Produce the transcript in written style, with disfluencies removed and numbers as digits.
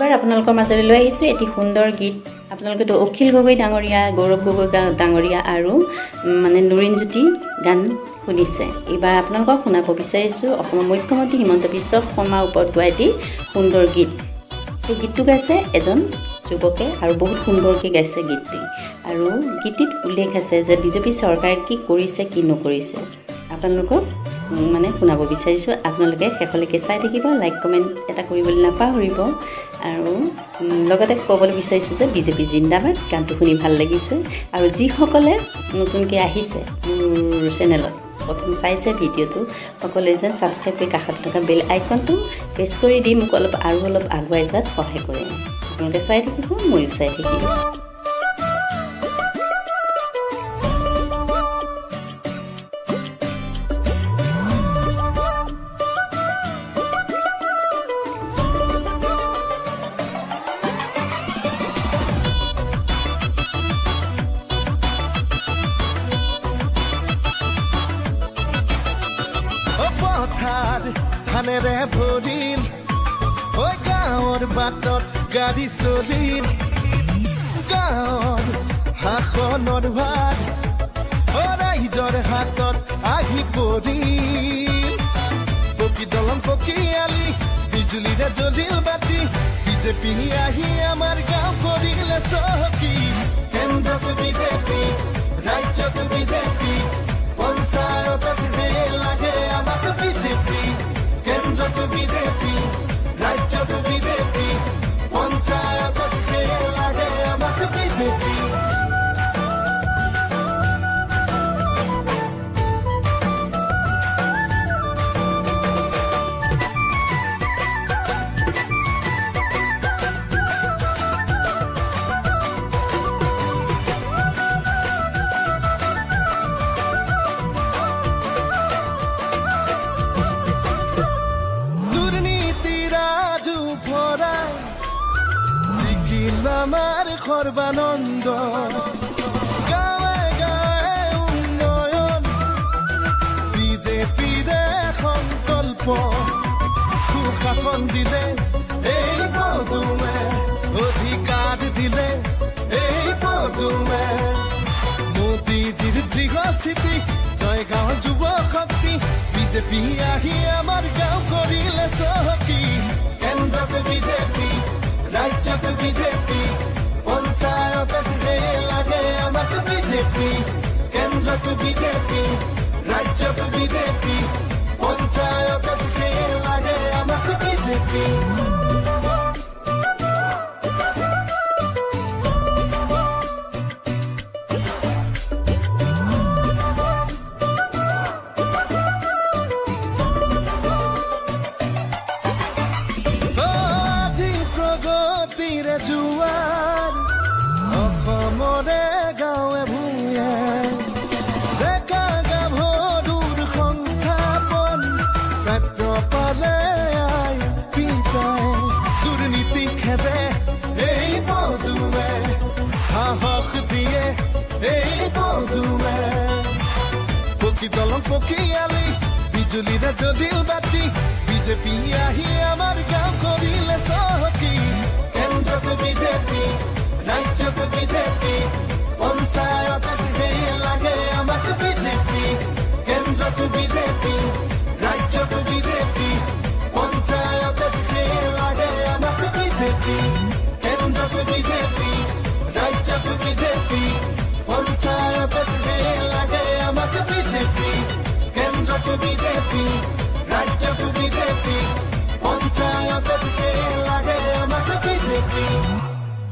এইবাৰ আপোনালোকৰ মাজলৈ লৈ আহিছোঁ এটি সুন্দৰ গীত। আপোনালোকেতো অখিল গগৈ ডাঙৰীয়া, গৌৰৱ গগৈ ডাঙৰীয়া আৰু নুৰিনজ্যোতি গান শুনিছে। এইবাৰ আপোনালোকক শুনাব বিচাৰিছোঁ অসমৰ মুখ্যমন্ত্ৰী হিমন্ত বিশ্ব শৰ্মাৰ ওপৰত গোৱা এটি সুন্দৰ গীত। এই গীতটো গাইছে এজন যুৱকে আৰু বহুত সুন্দৰকৈ গাইছে গীতটি। আৰু গীতটিত উল্লেখ আছে যে বিজেপি চৰকাৰে কি কৰিছে কি নকৰিছে। আপোনালোকক শুনাব বিচাৰিছোঁ। আপোনালোকে শেষলৈকে চাই থাকিব, লাইক কমেণ্ট এটা কৰিবলৈ নাপাহৰিব। আৰু লগতে ক'বলৈ বিচাৰিছোঁ যে বিজেপি জিন্দাবাদ। গানটো শুনি ভাল লাগিছে। আৰু যিসকলে নতুনকৈ আহিছে মোৰ চেনেলত, প্ৰথম চাইছে ভিডিঅ'টো, সকলোৱে যেন ছাবস্ক্ৰাইব কৰি কাষত থকা বেল আইকনটো প্ৰেছ কৰি দি মোক অলপ আগুৱাই যোৱাত সহায় কৰে। আপোনালোকে চাই থাকিব, ময়ো চাই থাকিম। ধানেৰে ভৰিল হৈ গাঁৱৰ বাটত গাড়ী চলিল, গাঁৱৰ শাসনৰ ভাৰ ৰাইজৰ হাতত আহি পৰিল। পকী দলং পকী আলি বিজুলীৰে জ্বলিল বাতি, বিজেপি আহি আমাৰ গাঁও কৰিলে চহকী। কেন্দ্ৰত বিজেপি, ৰাজ্যত বিজেপি, পঞ্চায়তত লাগে আমাক বিজেপি। কেন্দ্ৰত বিজেপি, ৰাজ্যত বিজেপি, পঞ্চায়তত লাগে আমাক বিজেপি। আমাৰ সৰ্বানন্দ গাঁৱে গাঁৱে উন্নয়ন, বিজেপিৰে সংকল্প সুশাসন দিলে এই পদুমে, অধিকাৰ দিলে এই পদুমে। মোদীজীৰ দৃঢ়স্থিতি, জয়গাঁৱৰ যুৱ শক্তি, বিজেপি আহি আমাৰ গাঁও কৰিলে চহকী। কেন্দ্ৰত বিজেপি, ৰাজ্যত বিজেপি, পঞ্চায়তত লাগে আমাক বিজেপি। কেন্দ্ৰত বিজেপি, ৰাজ্যত বিজেপি, পঞ্চায়তত লাগে আমাক বিজেপি। জোৱাৰ অসমৰে গাঁৱে ভূঞে, ডেকা গাভৰুৰ সংস্থাপন, প্ৰাপ্য পালে আই পিতাই, দুৰ্নীতি খেদে এই পদুমে, সাহস দিয়ে এই পদুমে। পকী দলং পকী আলি বিজুলীৰে জ্বলিল বাতি, বিজেপি আহি আমাৰ গাঁও কৰিলে চহকী। কেন্দ্ৰত বিজেপি, ৰাজ্যত বিজেপি, পঞ্চায়তত লাগে আমাক বিজেপি। কেন্দ্ৰত বিজেপি, ৰাজ্যত বিজেপি, পঞ্চায়তত লাগে আমাক বিজেপি। কেন্দ্ৰত বিজেপি, ৰাজ্যত বিজেপি, পঞ্চায়তত লাগে আমাক বিজেপি। কেন্দ্ৰত বিজেপি,